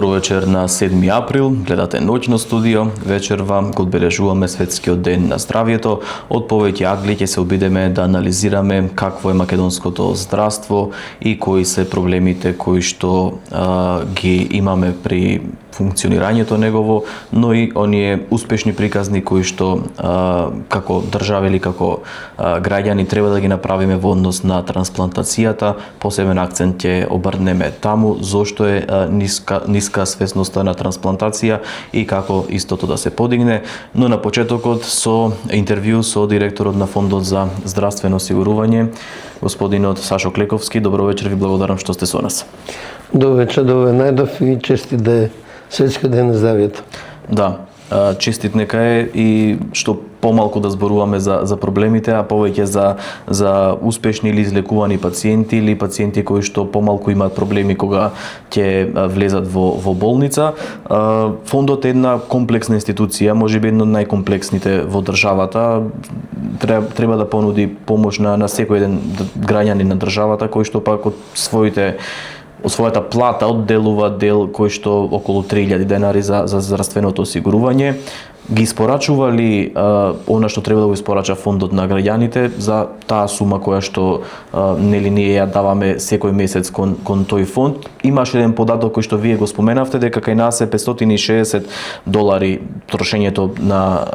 Добро вечер на 7 април, гледате Ноќно студио. Вечерва го одбележуваме Светскиот ден на здравјето. Од повеќе агли ќе се обидеме да анализираме какво е македонското здравство и кои се проблемите кои што ги имаме при функционирањето негово, но и оние успешни приказни кои што како држава или како граѓани треба да ги направиме во однос на трансплантацијата. Посебен акцент ќе обрнеме таму зошто е ниска свесноста на трансплантација и како истото да се подигне. Но на почетокот со интервју со директорот на Фондот за здравствено осигурување, господинот Сашо Клековски. Добро вечер, ви благодарам што сте со нас. Добро вечер, најдов и честит да е Светскиот ден на здравјето. Да, честит нека е и што помалку да зборуваме за проблемите, а повеќе за успешни или излекувани пациенти или пациенти кои што помалку имаат проблеми кога ќе влезат во болница. Фондот е една комплексна институција, можеби една од најкомплексните во државата. Треба да понуди помош на секој еден граѓанин на државата кој што пак од својата плата одделува дел кој што околу 3000 денари за здравственото осигурување. Ги испорачували она што треба да го испорача фондот на граѓаните за таа сума која што нели ние ја даваме секој месец кон тој фонд. Имаше еден податок кој што вие го споменавте дека кај нас е $560 трошењето на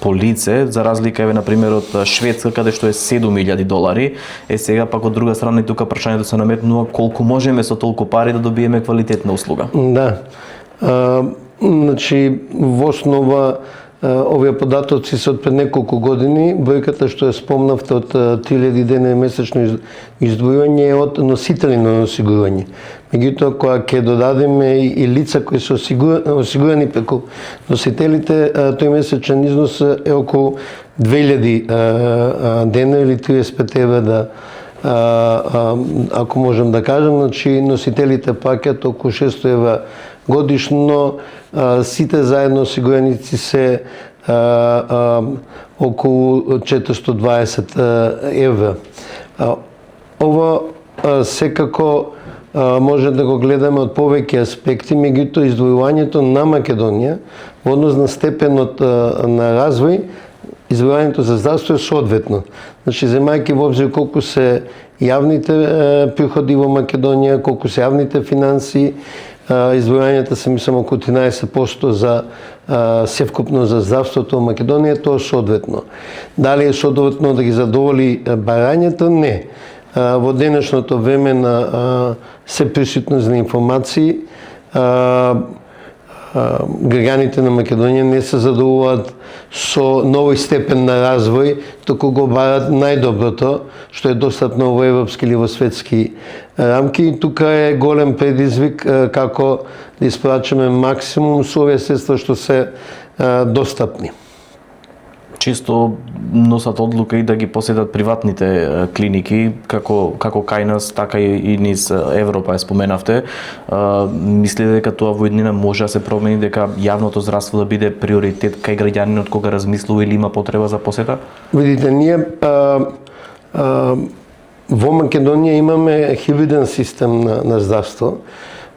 по лице, за разлика еве на пример од Шведска каде што е $7000. Сега пак од друга страна и тука прашањето се наметнува колку можеме со толку пари да добиеме квалитетна услуга. Да. Значи, во основа овие податоци се од пред неколку години. Бројката што ја спомнавте од 3000 денови месечно издвојување е од носители на осигурување. Меѓутоа, кога ќе додадеме и лица кои се осигурани преку носителите, тој месечен износ е околу 2000 денови или 35 евра да ако можем да кажем, значи носителите плаќаат околу 600 евра годишно, сите заедно осигураници се околу 420 евра. Ова секако може да го гледаме од повеќе аспекти, меѓутоа издвојувањето на Македонија во однос на степенот на развој, издвојувањето за здравство е соодветно. Значи, земајќи во обзир колку се јавните приходи во Македонија, колку се јавните финансии, издвојувањата се мислам околу 13% за севкупно за здравството во Македонија, тоа соодветно. Дали е соодветно да ги задоволи барањата? Не. Во денешното време на се присутност на информации, граѓаните на Македонија не се задоволуваат со новој степен на развој, току го барат најдоброто, што е достапно во европски или во светски рамки. И тука е голем предизвик како да испорачаме максимум со овие средства што се достапни. Често носат одлука и да ги поседат приватните клиники, како кај нас, така и низ Европа ја споменавте. Мислите дека тоа во иднина може да се промени, дека јавното здравство да биде приоритет кај граѓанинот кога размислува или има потреба за посета? Видите, ние во Македонија имаме хибриден систем на здравство.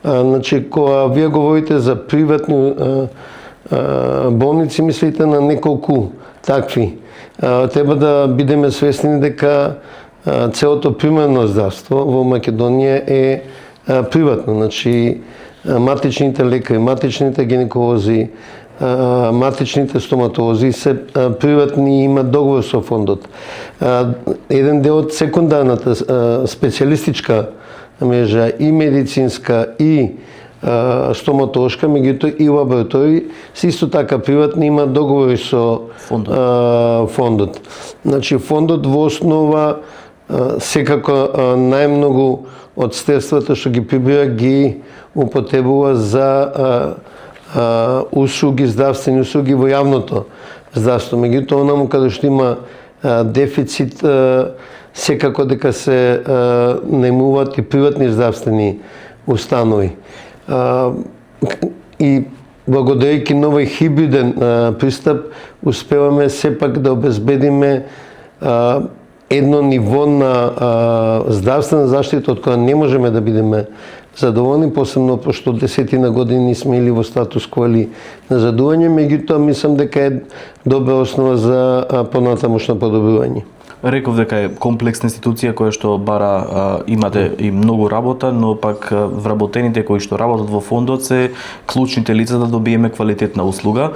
Значи, кога вие говорите за приватни болници, мислите на неколку такви. Треба да бидеме свесни дека целото примарно здравство во Македонија е приватно. Значи, матичните лекари, матичните гинеколози, матичните стоматолози се приватни и имаат договор со фондот. Еден дел од секундарната специјалистичка мрежа и медицинска и стоматолошка, меѓутоа и лаборатории се исто така приватни, имаат договори со фондот. Значи, фондот во основа секако најмногу од средствата што ги прибира ги употребува за услуги, здравствени услуги во јавното здравство. Меѓутоа, онаму каде што има дефицит, секако дека се наемуваат и приватни здравствени установи. И благодарејќи на овој хибриден пристап, успеваме сепак да обезбедиме едно ниво на здравствена заштита од која не можеме да бидеме задоволни, посебно пошто 10 години сме или во статус кво или назадување, меѓутоа мислам дека е добра основа за понатамошно подобрување. Реков дека е комплексна институција која што бара имате и многу работа, но пак вработените кои што работат во фондот се клучните лица да добиеме квалитетна услуга.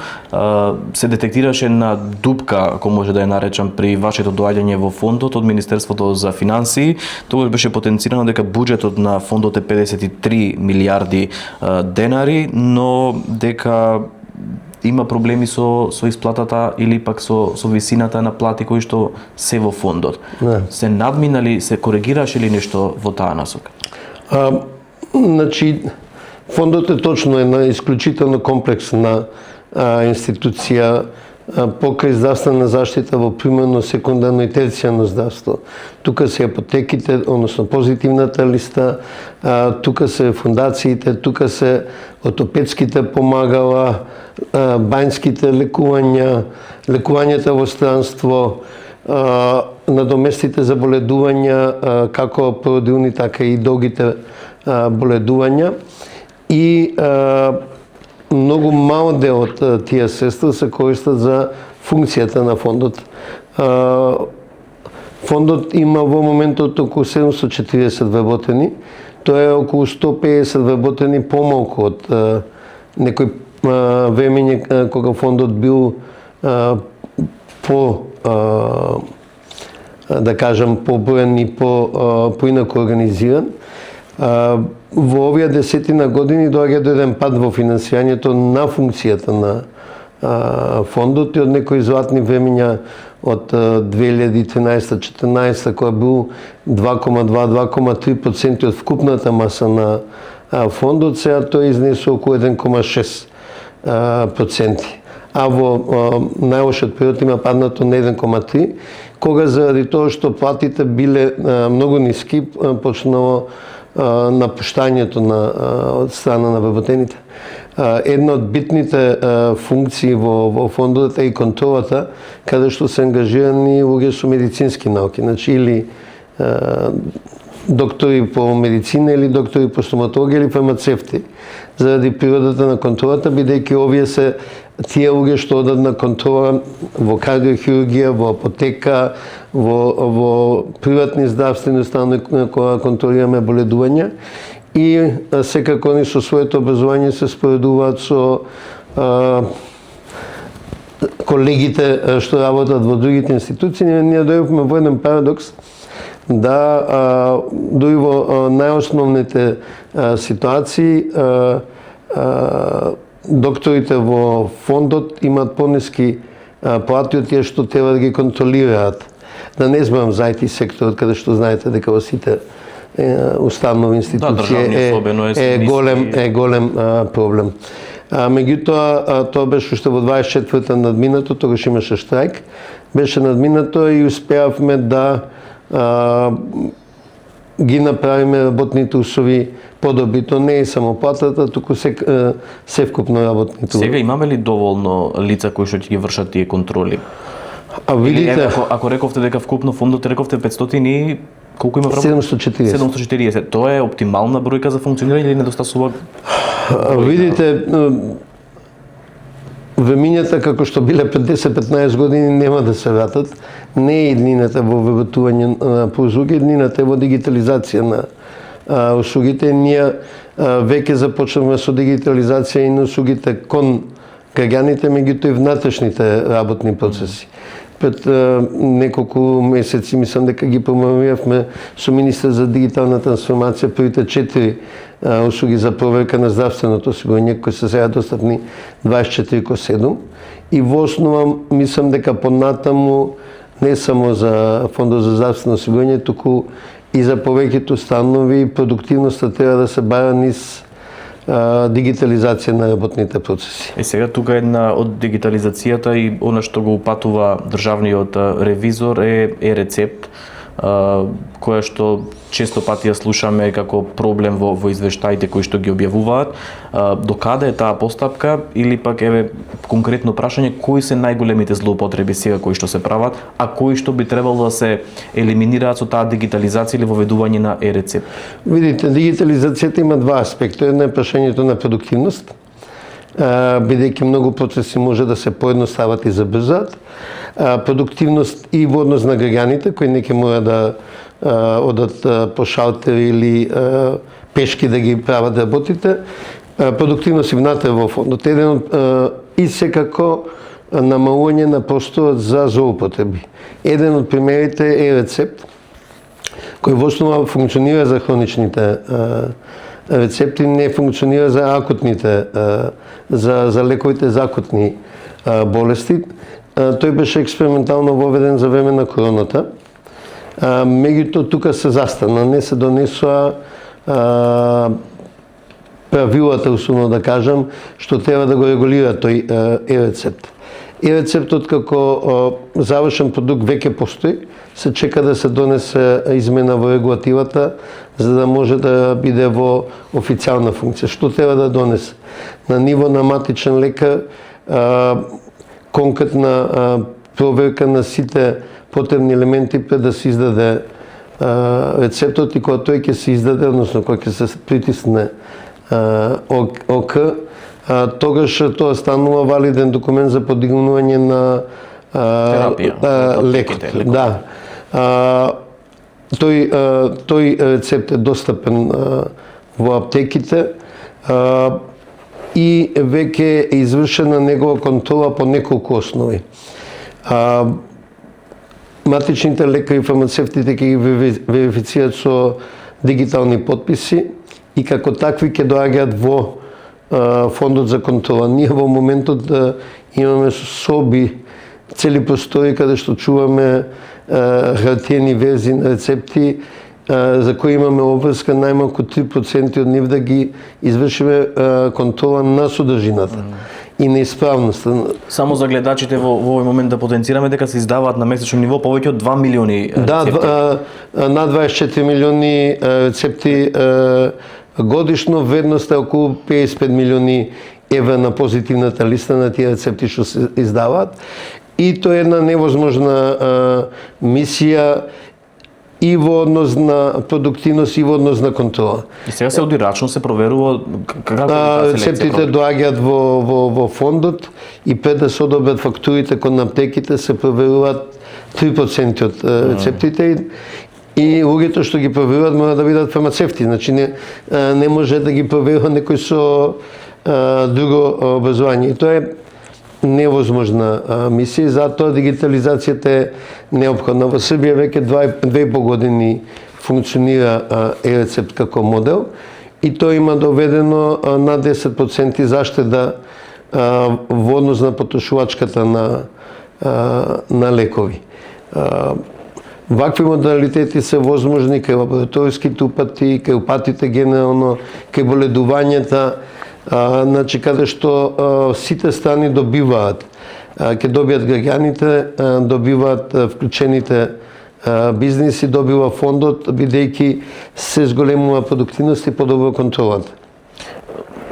Се детектираше на дупка, ако може да ја наречам, при вашето доаѓање во фондот од Министерството за финансии. Тогаш беше потенцирано дека буџетот на фондот е 53 милиарди денари, но дека има проблеми со исплатата или пак со висината на плати кои што се во фондот. Не. Се надминали, се коригираше ли нешто во таа насока? Значи, фондот е точно една исклучително комплексна институција покрај здравствена заштита во примерно секундарно и терцијално здравство. Тука се апотеките, односно позитивната листа, тука се фондациите, тука се ортопедските помагала, бањските лекувања, лекувањата во странство, надоместите за боледувања, како породилни, така и долгите боледувања. И многу мал дел од тие средства се користат за функцијата на фондот. Фондот има во моментот околу 740 вработени, тоа е околу 150 вработени помалку од некој времење кога фондот бил да кажам, поброен и поинаку организиран. Во овие 10 години доаѓа до еден пад во финансирањето на функцијата на фондот и од некои златни времења од 2013-14 која бил 2,2-2,3% од вкупната маса на фондот, сега тој изнесува околу 1,6%. А во најлошиот период има паднато на 1,3%, кога заради тоа што платите биле многу ниски, почнало напуштањето од страна на вработените. Една од битните функции во фондот е и контролата, каде што се ангажирани луѓе со медицински науки, значи или доктори по медицина или доктори по стоматологија или фармацевти. Заради природата на контролата, бидејќи овие се тие луѓе што одат на контрола во кардиохирургија, во апотека, во приватни здравствени установи кога контролираме боледувања и секако они со своето образование се споредуваат со колегите што работат во другите институции. Ние дојдовме во еден парадокс да дури во најосновните ситуации докторите во фондот имаат пониски плати од тие што треба да ги контролираат. Да не зборам за IT секторот, каде што знаете дека во сите установи институции е голем проблем. Меѓутоа, тоа беше уште во 24-та надминато, тогаш имаше штрајк, беше надминато и успеавме да ги направиме работните услови подобри. Тоа не е само платата, туку се вкупно работните услови. Сега имаме ли доволно лица кои што ќе ги вршат тие контроли? Видите, ако рековте дека вкупно фондот рековте 500 и колку има вработени? 740. Тоа е оптимална бројка за функционирање или недостасува? Видите, времињата како што биле пред 10-15 години нема да се вратат. Не е иднината во вработување на услуги, иднината е во дигитализација на услугите. Ние веќе започнавме со дигитализација и на услугите кон граѓаните, меѓутоа и внатрешните работни процеси. Пред неколку месеци мислам дека ги промовиравме со министер за дигитална трансформација првите 4 услуги за проверка на здравственото осигурање кои се сега достапни 24/7 и во основа мислам дека понатаму не само за фондот за здравствено осигурање, туку и за повеќето установи продуктивноста треба да се бара низ дигитализација на работните процеси. Сега тука една од дигитализацијата и она што го упатува државниот ревизор е рецепт. која што често пати ја слушаме како проблем во извештаите кои што ги објавуваат. До каде е таа постапка или пак еве конкретно прашање кои се најголемите злоупотреби сега кои што се прават, а кои што би требало да се елиминираат со таа дигитализација или воведување на е-рецепт? Видите, дигитализацијата има два аспекта. Едно е прашањето на продуктивност, бидејќи многу процеси може да се поедностават и забрзаат. Продуктивност и во однос на граѓаните кои не ќе мора да одат по шалтери или пешки да ги прават работите. Продуктивност и внатре во фондот. И секако намалување на просторот за злоупотреби. Еден од примерите е рецепт кој во основа функционира за хроничните рецепти, не функционира за акутните, за лековите за акутни болести. Тој беше експериментално воведен за време на короната. Меѓутоа тука се застана, не се донесоа правилата, условно да кажам, што треба да го регулира тој е-рецепт. Е-рецептот како завршен продукт веќе постои, се чека да се донесе измена во регулативата за да може да биде во официјална функција. Што треба да донесе? На ниво на матичен лекар конкретна проверка на сите потребни елементи пред да се издаде рецептот и кога тој ќе се издаде, односно кога ќе се притисне ОК, тогаш тоа станува валиден документ за подигнување на лекот. Да. Тој рецепт е достапен во аптеките и веќе е извршена негова контрола по неколку основи. Матичните лекари и фармацевтите ќе ги верифицираат со дигитални подписи и како такви ќе доаѓаат во фондот за контрола. Ние во моментот имаме соби, цели простори каде што чуваме хартиени верзии на рецепти за кои имаме обврска најмалку 3% од нив да ги извршиме контрола на содржината и неисправноста. Само за гледачите во овој момент да потенцираме дека се издаваат на месечно ниво повеќе од 2 милиони рецепти. Да, над 24 милиони рецепти годишно, вредноста е околу 55 милиони евра на позитивната листа на тие рецепти што се издаваат. И тоа е една невозможна мисија и во однос на продуктивност и во однос на контрола. И сега се одирачно се проверува како рецептите доаѓаат во фондот и пред да се одобрат фактурите кон аптеките се проверуваат 3% од рецептите и луѓето што ги проверуваат мора да бидат фармацевти, значи не може да ги проверува некој со друго образование. Тоа е невозможна мисија, затоа дигитализацијата е неопходна. Во Србија веќе 2,5 години функционира е-рецепт како модел и тој има доведено на 10% заштеда во однос на потрошувачката на лекови. Вакви модалитети се возможни кај лабораториските упати, кај упатите генерално, кај боледувањата, значи каде што сите страни добиваат, ќе добијат граѓаните, добиваат вклучените бизниси, добива фондот, бидејќи се зголемува продуктивност и подобрува контролата.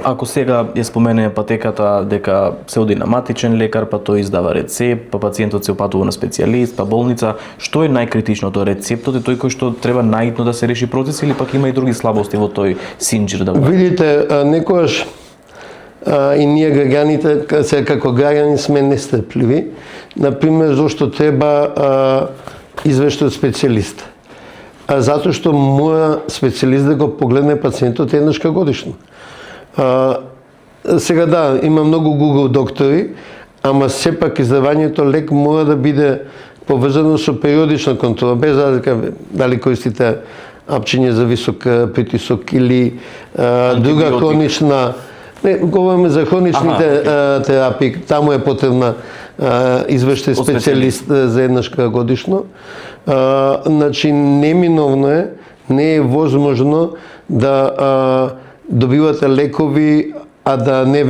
Ако сега ја спомене патеката дека се оди на матичен лекар, па тој издава рецепт, па пациентот се опатува на специјалист, па болница, што е најкритичното? Рецептот е тој кој што треба најитно да се реши процес или пак има и други слабости во тој синџир да го? Видите, некогаш и ние граѓаните, се како граѓани сме нестрпливи. Например, зошто треба извештај од специјалист? Затоа што мора специјалист да го погледне пациентот еднаш годишно. Сега да, има многу Google доктори, ама сепак издавањето лек мора да биде поврзано со периодична контрола, без разлика дали користите апчиња за висок притисок или друга хронична. Не, говориме за хроничните терапии, таму е потребна извештај специјалист за еднаш годишно. Значи, неминовно е, не е возможно да добивате лекови а да не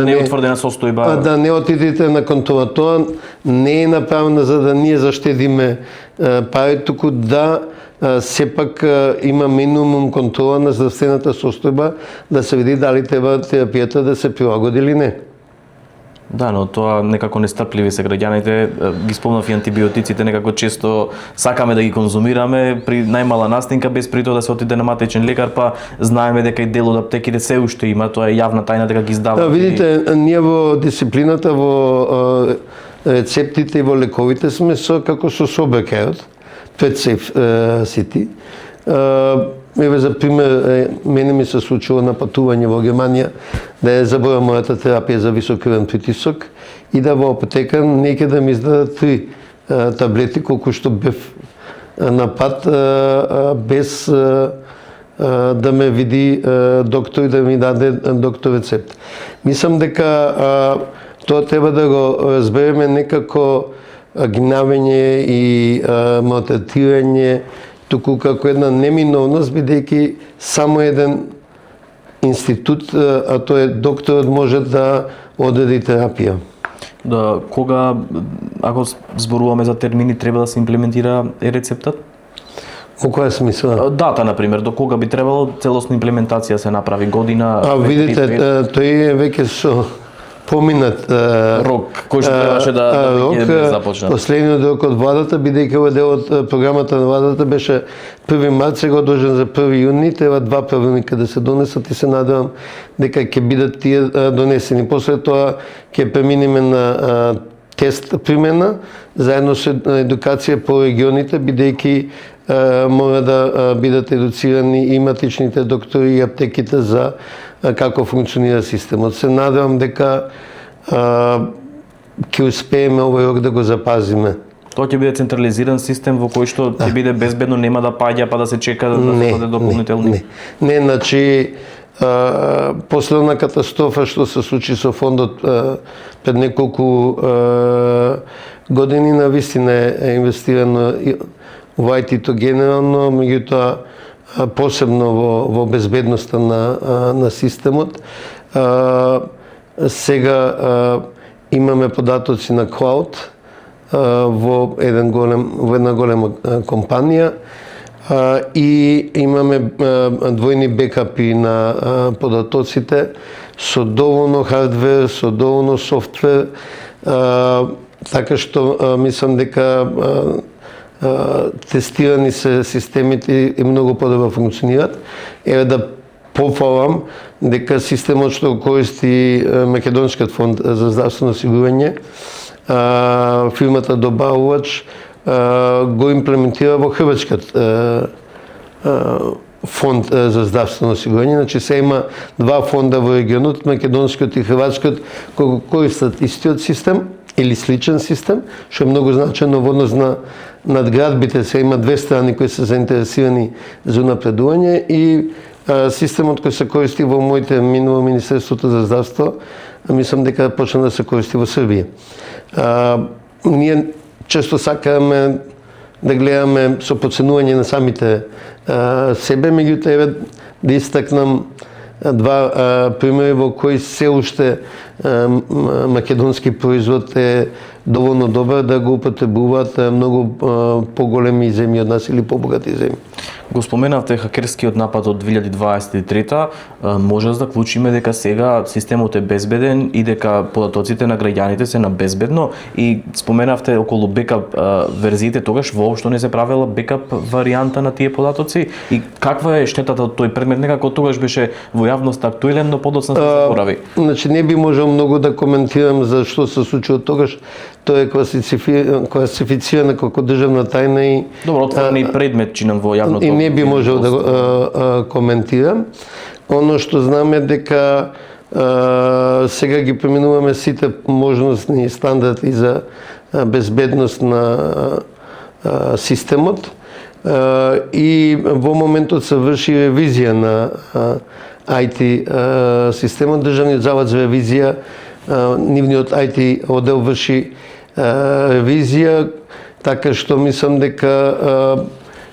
не е утврдена состојба. Да не отидете на контрола. Тоа не е направено за да ние заштедиме пари, туку да сепак има минимум контрола на здравствената состојба, да се види дали треба терапијата да се прилагоди или не. Да, но тоа некако нестрпливи се граѓаните, ги спомнав и антибиотиците, некако често сакаме да ги конзумираме при најмала настинка без при тоа да се отиде на матичен лекар, па знаеме дека и дел од аптеките се уште има, тоа е јавна тајна дека ги издаваат. Видите, ние во дисциплината, во рецептите и во лековите сме како со собекерот, пред сити. Еве за пример, мене ми се случило на патување во Германија да ја заборам мојата терапија за висок крвен притисок и да во аптека неќе да ми издадат 3 таблети колку што бев на пат без да ме види доктор и да ми даде доктор рецепт. Мислам дека тоа треба да го разбереме некако гнавење и малтретирање, туку како една неминовност, бидејќи само еден институт, а тоа е докторот, може да одреди терапија. Да, кога, ако зборуваме за термини, треба да се имплементира рецептот? Во која смисла? Дата, например, до кога би требало целосна имплементација се направи, година? Видите, тој е веќе со поминат рок, кој што требаше да започне. Последниот рок од владата, бидејќи овој дел од програмата на владата беше 1 март, сега одложен за 1 јуни, треба 2 правилника да се донесат и се надевам дека ќе бидат тие донесени. После тоа ќе преминеме на тест примена, заедно со едукација по регионите, бидејќи мора да бидат едуцирани и матичните доктори и аптеките за како функционира системот. Се надевам дека ќе успееме овој рок да го запазиме. Тоа ќе биде централизиран систем во кој што ќе биде безбедно, нема да паѓа па да се чека да се бъде дополнителни. Не, значи после на катастрофа што се случи со фондот пред неколку години, навистина е инвестирано во IT-то генерално, меѓутоа посебно во безбедноста на системот. Сега имаме податоци на клауд во една голема компанија и имаме двојни бекапи на податоците со доволно хардвер, со доволно софтвер, така што мислам дека тестирани се системите и многу подобро функционираат. Еве да пофалам дека системот што користи Македонскиот фонд за здравствено осигурање, фирмата добавувач го имплементира во Хрватскиот фонд за здравствено осигурање. Значи се има 2 фонда во регионот, Македонскиот и Хрватскиот, кои користат истиот систем или сличен систем, што е многу значено во однос на надградбите. Се има 2 страни кои се заинтересирани за напредување и системот кој се користи во моите минува Министерството за здравство, мислам дека почна да се користи во Србија. Ние често сакаме да гледаме со подценување на самите себе, меѓутоа еве да истакнам 2 примери во кои се уште македонски производ е доволно добар да го употребуваат многу поголеми земји од нас или побогати земји. Го споменавте хакерскиот напад од 2023-та, може да заклучиме дека сега системот е безбеден и дека податоците на граѓаните се на безбедно, и споменавте околу бекап верзиите, тогаш воопшто не се правела бекап варијанта на тие податоци, и каква е штетата од тој предмет? Некако тогаш беше во јавност актуелен, но подоцна се заборави. Значи не би можел многу да коментирам за што се случило тогаш. Тоа е класифицирано како државна тајна и добро, отворен и предмет чинам во јавното. И не би можел да го коментирам. Оно што знаме дека сега ги преминуваме сите можности и стандарди за безбедност на системот и во моментот се врши ревизија на IT системот. Државниот завод за ревизија, нивниот IT оддел врши ревизија, така што мислам дека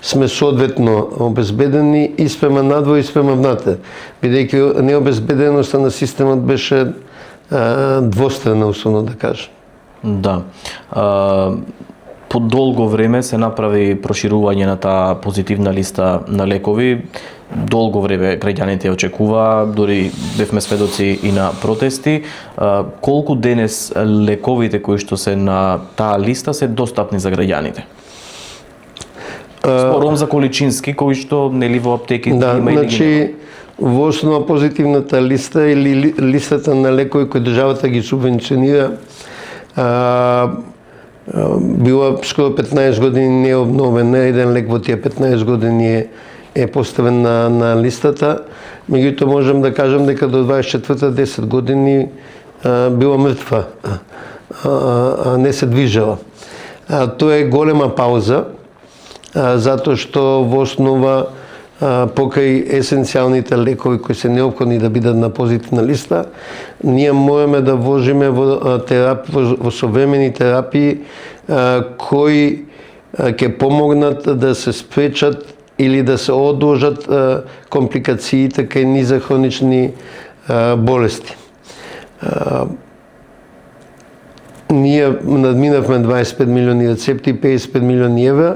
сме соодветно обезбедени и спрема надвор и спрема внатре, бидејќи необезбеденоста на системот беше двострана, условно да кажем. Да. По долго време се направи проширување на таа позитивна листа на лекови. Долго време граѓаните очекуваа, дури бевме сведоци и на протести. Колку денес лековите кои што се на таа листа се достапни за граѓаните? Спорувам за количински кои што нели во аптеки да, има или значи, во основа позитивната листа или листата на лекови кои државата ги субвенционира била скоро 15 години не е обновена, еден лек во тие 15 години е поставен на листата. Меѓутоа можам да кажам дека до 24-та 10 години била мртва, не се движела. Тоа е голема пауза, затоа што во основа покрај есенцијалните лекови кои се неопходни да бидат на позитивна листа, ние можеме да вложиме во современи терапии кои ќе помогнат да се спречат или да се одложат компликациите кај низа хронични болести. Ние надминавме 25 милиони рецепти, 55 милиони евра,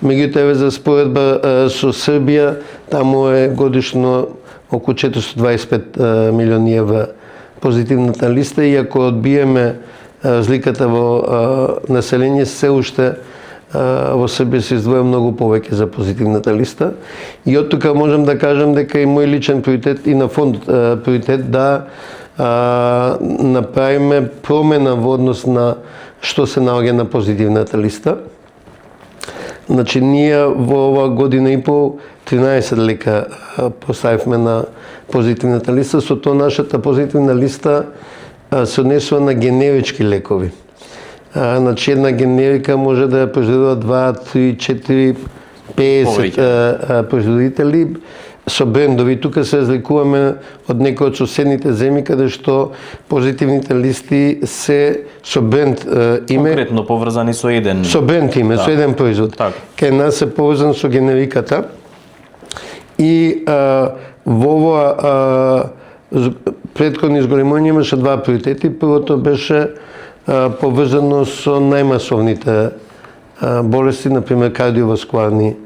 меѓутоа еве за споредба со Србија, таму е годишно околу 425 милиони евра позитивната листа, и ако одбиеме разликата во население, се уште во Србија се издвоја многу повеќе за позитивната листа. И од тука можам да кажам дека и мој личен приоритет и на фонд приоритет да направиме промена во однос на што се наоѓа на позитивната листа. Значи, ние во ова година и пол 13 лека поставивме на позитивната листа, со тоа нашата позитивна листа се однесува на генерички лекови. Значи, една генерика може да ја произведува 2, 3, 4, 50 производители со брендови. Тука се разликуваме од некои од соседните земји каде што позитивните листи се со бренд име. Конкретно поврзани со еден. Со бренд име, со еден производ. Кај нас е поврзан со генериката. И во ова претходно изголемување имаше два приоритети. Првото беше поврзано со најмасовните болести, например кардиоваскуларни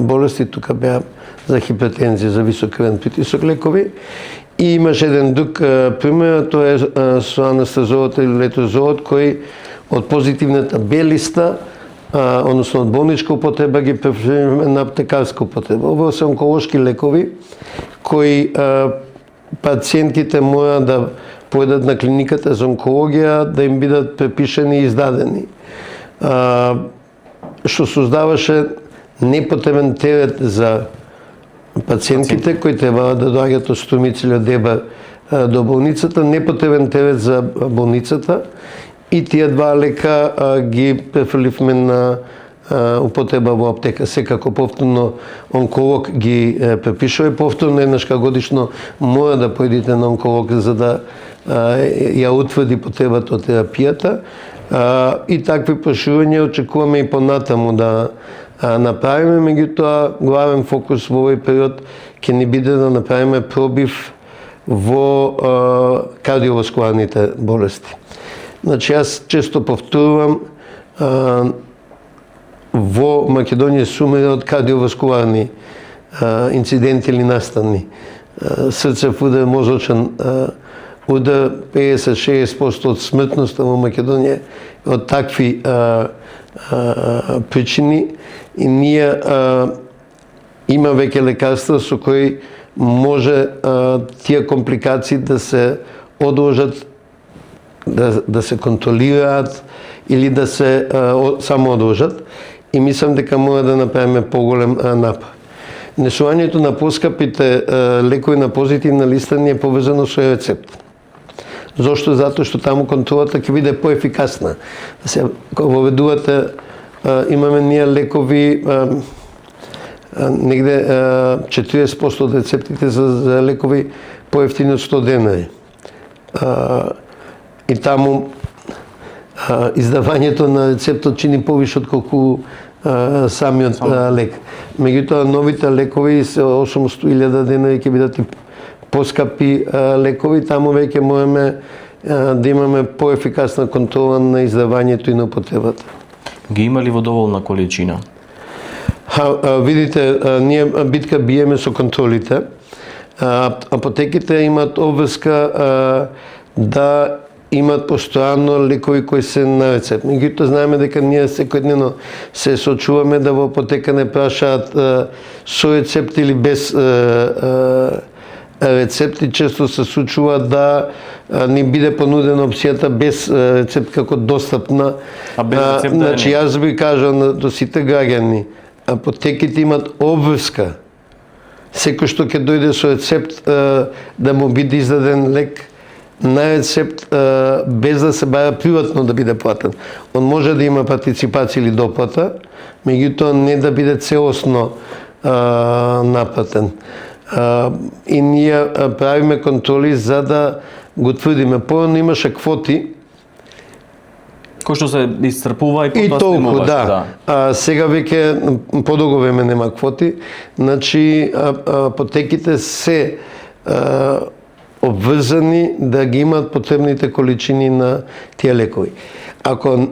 болести. Тука беа за хипертензија, за висок крвен притисок лекови. И имаше еден друг пример, тоа е со анастазолот или летрозолот, кој од позитивната Б листа, односно од болничка употреба, ги преферираме на аптекарска употреба. Ова се онколошки лекови кои пациентите мора да појдат на клиниката за онкологија, да им бидат препишани и издадени. Што создаваше непотребен терет за пациентите кои требаа да доаѓаат од Струмица или од Дебар до болницата, непотребен терет за болницата, и тие два лека ги префрливме на употреба во аптека. Секако повторно онколог ги препишува, повторно еднаш годишно мора да појдете на онколог за да ја утврди потребата од терапијата. И такви проширувања очекуваме и понатаму да направиме, меѓутоа главен фокус во овој период ќе ни биде да направиме пробив во кардиоваскуларните болести. Значи, јас често повторувам, во Македонија сумира од кардиоваскуларни инциденти или настани. Срцев удар, мозочен удар, 50-60% од смртноста во Македонија од такви причини, и ние има веќе лекарства со кои може тие компликации да се одложат, да се контролираат или да се само одложат, и мислам дека мора да направиме поголем напор. Несувањето на поскапите лекови на позитивна листа не е повезано со рецепт. Зошто? Затоа што таму контролата ќе биде поефикасна. Кога воведувате, имаме ние лекови, негде 40% од рецептите за лекови поевтини од 100 денари. И таму издавањето на рецептот чини повише од колку самиот лек. Меѓутоа новите лекови се 800.000 денари ќе бидат и поскапи лекови, таму веќе можеме да имаме поефикасна контрола на издавањето и на употребата. Ги има ли во доволна количина? Видите, ние битка биеме со контролите. Апотеките имаат обврска да имаат постојано лекови кои се на рецепт. Меѓутоа знаеме дека ние секојдневно се соочуваме да во апотека не прашаат со рецепт или без рецепти. Често се случува да ни биде понудена опцијата без рецепт како достапна. А без рецепт значи јас би кажал до сите граѓани, апотеките имаат обврска секој што ќе дојде со рецепт да му биде издаден лек на рецепт без да се бара приватно да биде платен. Он може да има партиципација или доплата, меѓутоа не да биде целосно наплатен. И ние правиме контроли за да го тврдиме. Порано имаше квоти кој што се исцрпува и потоа толку, да. Сега веќе подолго време нема квоти. Значи апотеките се обврзани да ги имаат потребните количини на тие лекови. Ако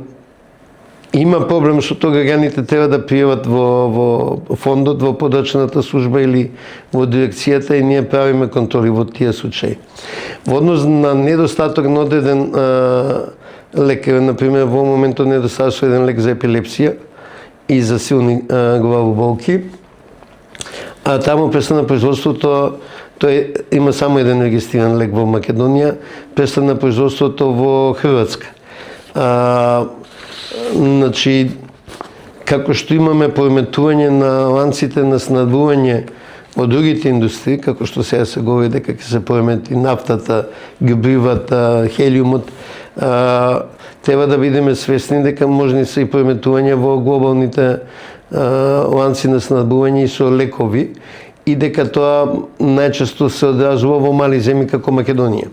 има проблем со тоа, граѓаните треба да пријават во фондот, во подрачната служба или во дирекцијата и ние правиме контроли во тие случаи. Во однос на недостаток на одреден лек, например, во моментот недостаток еден лек за епилепсија и за силни главоболки, а таму престана производството. Тој има само еден регистриран лек во Македонија, престана производството во Хрватска. Значи, како што имаме пореметување на ланците на снабдување во другите индустрии, како што сега се говори дека ќе се поремети нафтата, ѓубривата, хелиумот, треба да бидеме свесни дека можни се и пореметување во глобалните ланци на снабдување и со лекови, и дека тоа најчесто се одразува во мали земји како Македонија.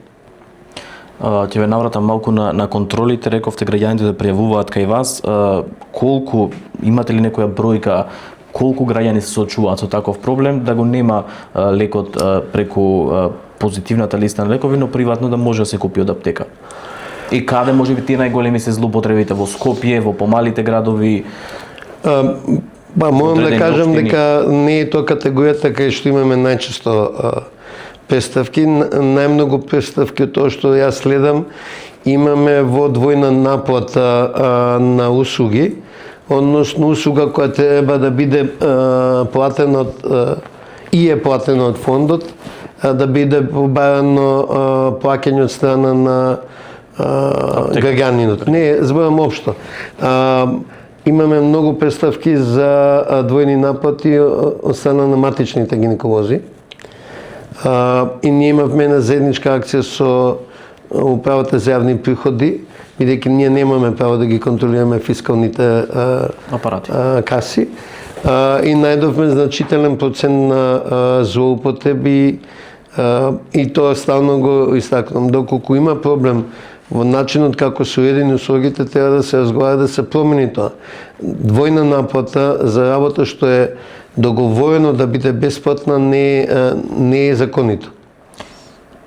Ќе ве навратам малку на контролите, рековте граѓаните да пријавуваат кај вас. Колку, имате ли некоја бројка, колку граѓани се соочуваат со таков проблем, да го нема лекот преку позитивната листа на лекови, но приватно да може да се купи од аптека? И каде може би тие најголеми се злоупотребите? Во Скопје, во помалите градови? Можам да кажам дека не е тоа категоријата кај што имаме најчесто преставки. Најмногу преставки од тоа што јас следам имаме во двојна наплата на услуги, односно услуга која треба да биде платена и е платена од фондот, да биде побарано плаќање од страна на граѓанинот. Не, зборам општо. Имаме многу преставки за двојни наплати од страна на матичните гинеколози. И ние имавме една заедничка акција со управата за јавни приходи, бидејќи ние немаме право да ги контролираме фискалните каси. И најдовме значителен процент на злоупотреби и тоа стално го истакнам. Доколку има проблем во начинот како се уредени услугите, треба да се разговара да се промени тоа. Двојна наплата за работа што е договорено да биде бесплатна не е законито.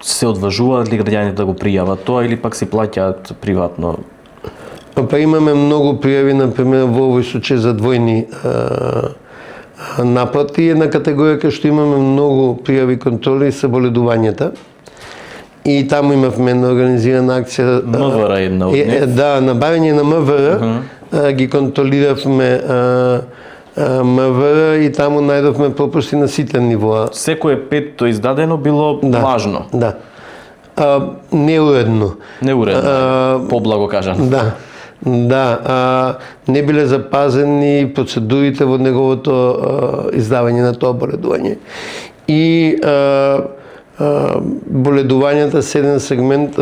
Се одважуваат ли граѓаните да го пријават тоа или пак си плаќаат приватно? Па имаме многу пријави, например, во овој случај за двојни наплати. Една категорија кај што имаме многу пријави контроли се боледувањата. И таму имавме една организирана акција. МВР една од нив? Да, на барање на МВР ги контролиравме МВР и таму најдовме пропусти на сите нивоа. Секое петто издадено било важно. Да. Неуредно. Неуредно, поблаго кажано. Да. Да, не биле запазени процедурите во неговото издавање на тоа боледување. И боледувањата се еден сегмент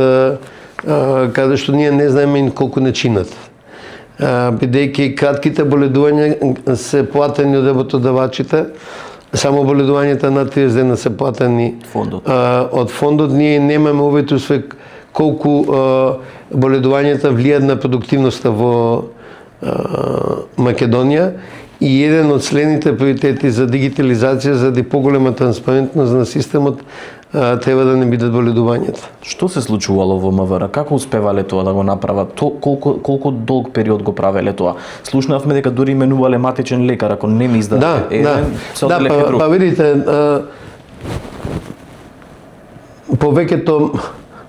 каде што ние не знаеме колку не чинат. Бидејќи кратките боледувања се платени од работодавачите, само боледувањата над 30 дена се платени од фондот. Ние немаме увид колку боледувањата влијаат на продуктивноста во Македонија и еден од следните приоритети за дигитализација заради поголема транспарентност на системот треба да не бидат боледувањата. Што се случувало во МВР? Како успевале тоа да го направат? Колку долг период го правеле тоа? Слушнавме дека дури именувале матичен лекар, ако не ми издаде еден, се одделе друг. Па видите, повеќето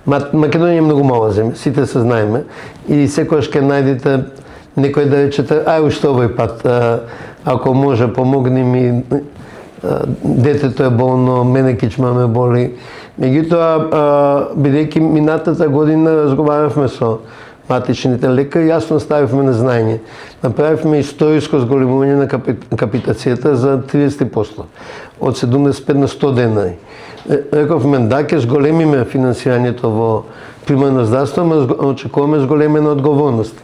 Македонија е многу мала земја, сите се знаеме, и секогаш ќе најдете некој да речете, ај уште овој пат, ако може помогни ми, детето е болно, мене кичма ме боли. Меѓутоа, бидејќи минатата година разговаравме со матичните лекари, јасно ставивме на знаење. Направивме историско зголемување на капитацијата за 30%, од 75 на 100 денари. Рековме, да, ќе зголемиме финансирањето во примарно здравство, ама очекуваме зголемена одговорност.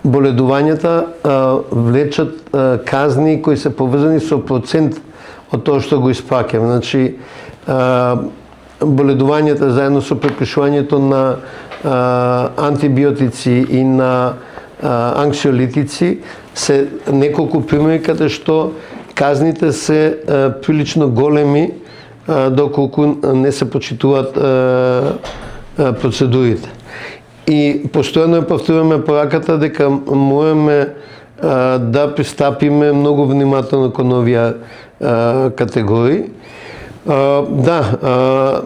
Боледувањата влечат казни кои се поврзани со процент од тоа што го испраќаме. Значи, боледувањата заедно со препишувањето на антибиотици и на анксиолитици се неколку примери каде што казните се прилично големи доколку не се почитуваат процедурите. И постојано ја повторуваме пораката дека мораме да пристапиме многу внимателно кон овие категории.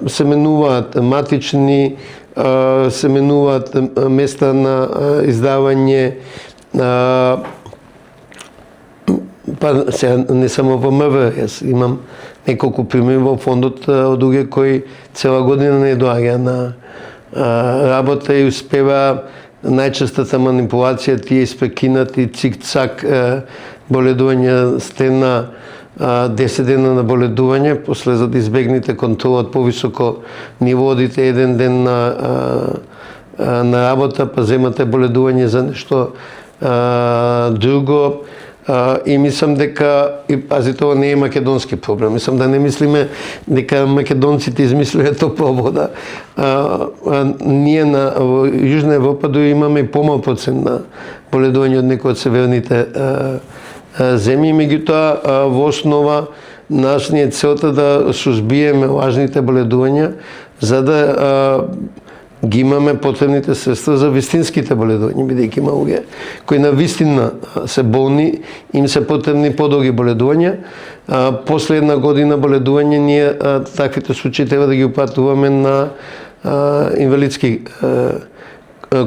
Се менуваат матични, се менуваат места на издавање, сега не само во МВР, јас имам неколку примери во фондот од други кои цела година не доаѓа на работа и успева најчестата манипулација тие испрекинати цик-цак боледување, сте на 10 дена на боледување, после за да избегнете контролот повисоко ниво, одите еден ден на работа, па земате боледување за нешто друго. И мислам дека, и пази, тоа не е македонски проблем. Мислам да не мислиме дека македонците измислиле топла вода. Ние во Јужна Европа дури имаме и помал процент на боледување од некои од северните земји, меѓутоа во основа наш ни е целта да сузбиеме лажните боледувања, за да ги имаме потребните средства за вистинските боледувања, бидејќи има луѓе кои на вистина се болни, им се потребни подолги боледувања. После една година боледување ние таквите случаи треба да ги упатуваме на инвалидски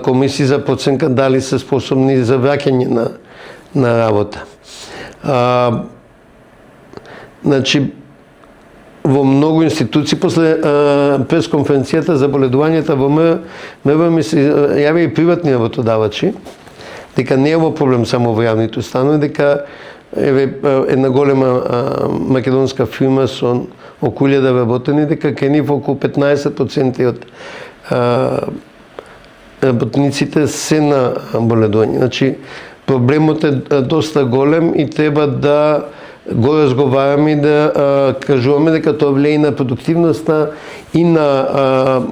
комисии за проценка дали се способни за враќање на работа. Значи, во многу институции, после пресконференцијата за боледувањата во МВР ми се јавија и приватни работодавачи, дека не е во проблем само во јавните установи, дека една голема македонска фирма со околу 1000 работени, дека кај нив околу 15% од работниците се на боледување. Значи, проблемот е доста голем и треба да го разговараме и да кажуваме дека тоа влијае на продуктивноста и на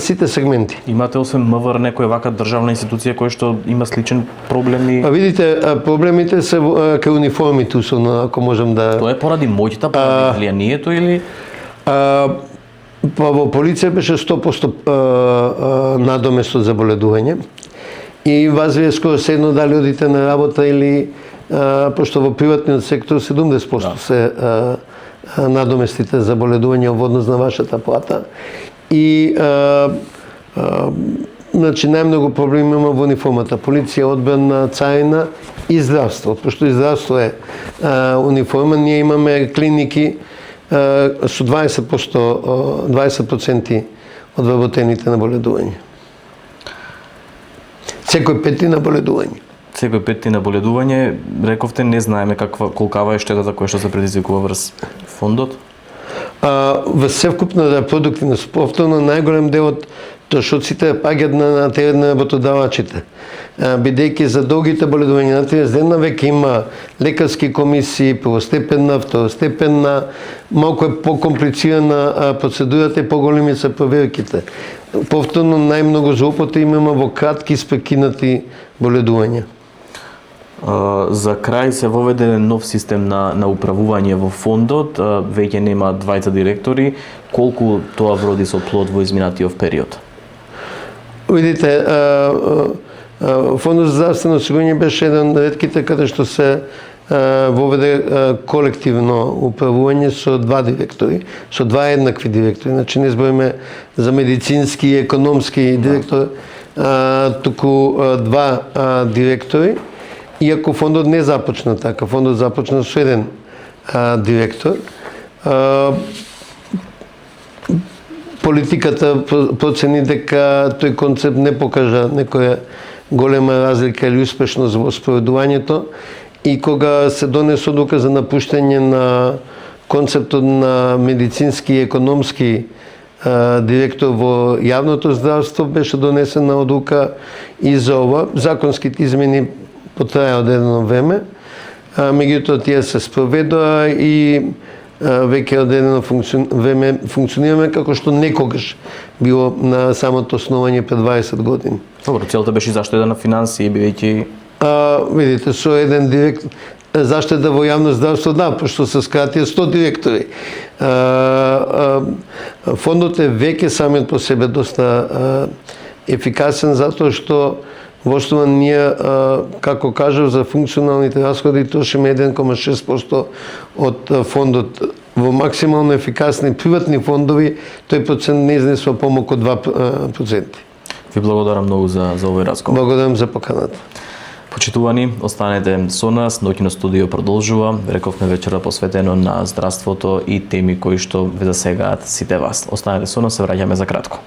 сите сегменти. Имате освен МВР некоја вака државна институција која што има сличен проблеми? Видите, проблемите се кај униформите, ако можам да... Тоа е поради моќта, поради влијанието или? Во полиција беше 100% надоместот за боледување. И вас вие скоро седно дали одите на работа или пошто во приватниот сектор 70% се надоместите за боледување во однос на вашата плата. И значи најмногу проблеми има во униформата. Полиција, одбрана, царина и здравство. Пошто и здравство е униформа, ние имаме клиники со 20% од вработените на боледување. Секој пети на боледување. Секој пети на боледување, рековте, не знаеме колкава е штетата која што се предизвикува врз фондот? Во севкупна репродуктивност, повторно најголем дел од трошоците паѓаат на терен на работодавачите. Бидејќи за долгите боледувања на 30 дена веќе има лекарски комисии, првостепенна, второстепенна, малку е покомплицирана процедурата и поголеми се проверките. Повторно најмногу злоупотреби има во кратки испрекинати боледувања. За крај се воведе нов систем на управување во фондот, веќе нема двајца директори. Колку тоа вроди со плод во изминатиот период? Видите, Фондот за здравствено осигурување беше еден од ретките каде што се воведе колективно управување со два директори, со два еднакви директори. Значи не збориме за медицински и економски директор, туку два директори. Иако фондот не започна така, фондот започна со еден директор. Политиката процени дека тој концепт не покажа некоја голема разлика или успешност во спроведувањето и кога се донесе одлука за напуштање на концептот на медицински и економски директор во јавното здравство, беше донесена одлука и за ова. Законските измени потраја одредено време, меѓутоа тие се спроведоа и веќе одредено време функционираме како што некогаш било на самото основање пред 20 години. Добро, целта беше заштеда на финансии, бидејќи видите, со еден директор заштеда во јавно здравство, да, пошто се скратија 100 директори. Фондот е веќе самиот по себе доста ефикасен затоа што во основа ние, како кажав, за функционалните расходи трошиме 1,6% од фондот. Во максимално ефикасни приватни фондови тој процент не изнесува помалку од 2%. Ви благодарам многу за овој разговор. Благодарам за поканата. Почитувани, останете со нас, Ноќно студио продолжува. Рековме вечера посветено на здравството и теми кои што ве засегаат сите вас. Останете со нас, се враќаме за кратко.